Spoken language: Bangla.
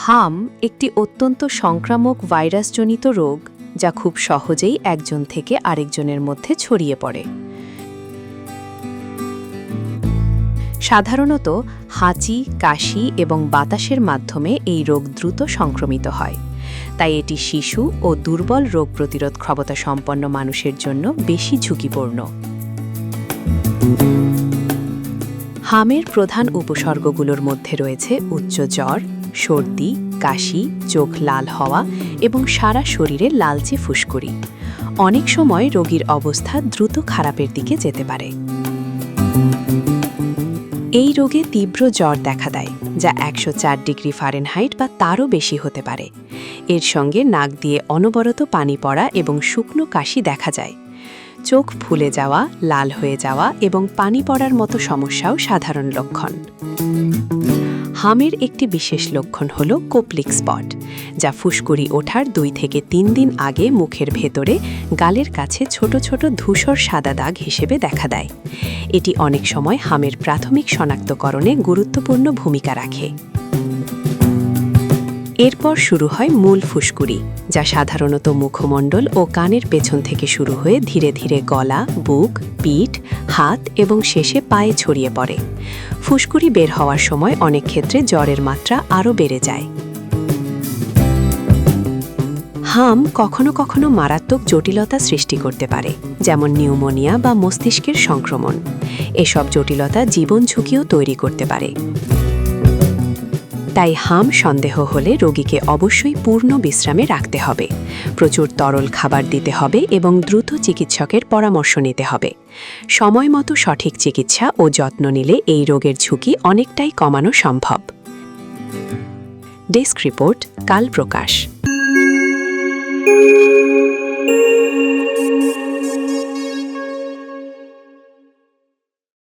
হাম একটি অত্যন্ত সংক্রামক ভাইরাসজনিত রোগ যা খুব সহজেই একজন থেকে আরেকজনের মধ্যে ছড়িয়ে পড়ে। সাধারণত হাঁচি, কাশি এবং বাতাসের মাধ্যমে এই রোগ দ্রুত সংক্রমিত হয়, তাই এটি শিশু ও দুর্বল রোগ প্রতিরোধ ক্ষমতা সম্পন্ন মানুষের জন্য বেশি ঝুঁকিপূর্ণ। হামের প্রধান উপসর্গগুলোর মধ্যে রয়েছে উচ্চ জ্বর, সর্দি, কাশি, চোখ লাল হওয়া এবং সারা শরীরে লালচে ফুসকুড়ি। অনেক সময় রোগীর অবস্থা দ্রুত খারাপের দিকে যেতে পারে। এই রোগে তীব্র জ্বর দেখা দেয়, যা 104 ডিগ্রি ফারেনহাইট বা তারও বেশি হতে পারে। এর সঙ্গে নাক দিয়ে অনবরত পানি পড়া এবং শুকনো কাশি দেখা যায়। চোখ ফুলে যাওয়া, লাল হয়ে যাওয়া এবং পানি পড়ার মতো সমস্যাও সাধারণ লক্ষণ। হামের একটি বিশেষ লক্ষণ হল কোপলিক স্পট, যা ফুসকুড়ি ওঠার 2 থেকে 3 দিন আগে মুখের ভেতরে গালের কাছে ছোট ছোট ধূসর সাদা দাগ হিসেবে দেখা দেয়। এটি অনেক সময় হামের প্রাথমিক শনাক্তকরণে গুরুত্বপূর্ণ ভূমিকা রাখে। এরপর শুরু হয় মূল ফুসকুড়ি, যা সাধারণত মুখমণ্ডল ও কানের পেছন থেকে শুরু হয়ে ধীরে ধীরে গলা, বুক, পিঠ, হাত এবং শেষে পায়ে ছড়িয়ে পড়ে। ফুসকুড়ি বের হওয়ার সময় অনেক ক্ষেত্রে জ্বরের মাত্রা আরও বেড়ে যায়। হাম কখনো কখনো মারাত্মক জটিলতা সৃষ্টি করতে পারে, যেমন নিউমোনিয়া বা মস্তিষ্কের সংক্রমণ। এসব জটিলতা জীবন ঝুঁকিও তৈরি করতে পারে। তাই হাম সন্দেহ হলে রোগীকে অবশ্যই পূর্ণ বিশ্রামে রাখতে হবে, প্রচুর তরল খাবার দিতে হবে এবং দ্রুত চিকিৎসকের পরামর্শ নিতে হবে। সময় মতো সঠিক চিকিৎসা ও যত্ন নিলে এই রোগের ঝুঁকি অনেকটাই কমানো সম্ভব। ডেস্ক রিপোর্ট, কাল প্রকাশ।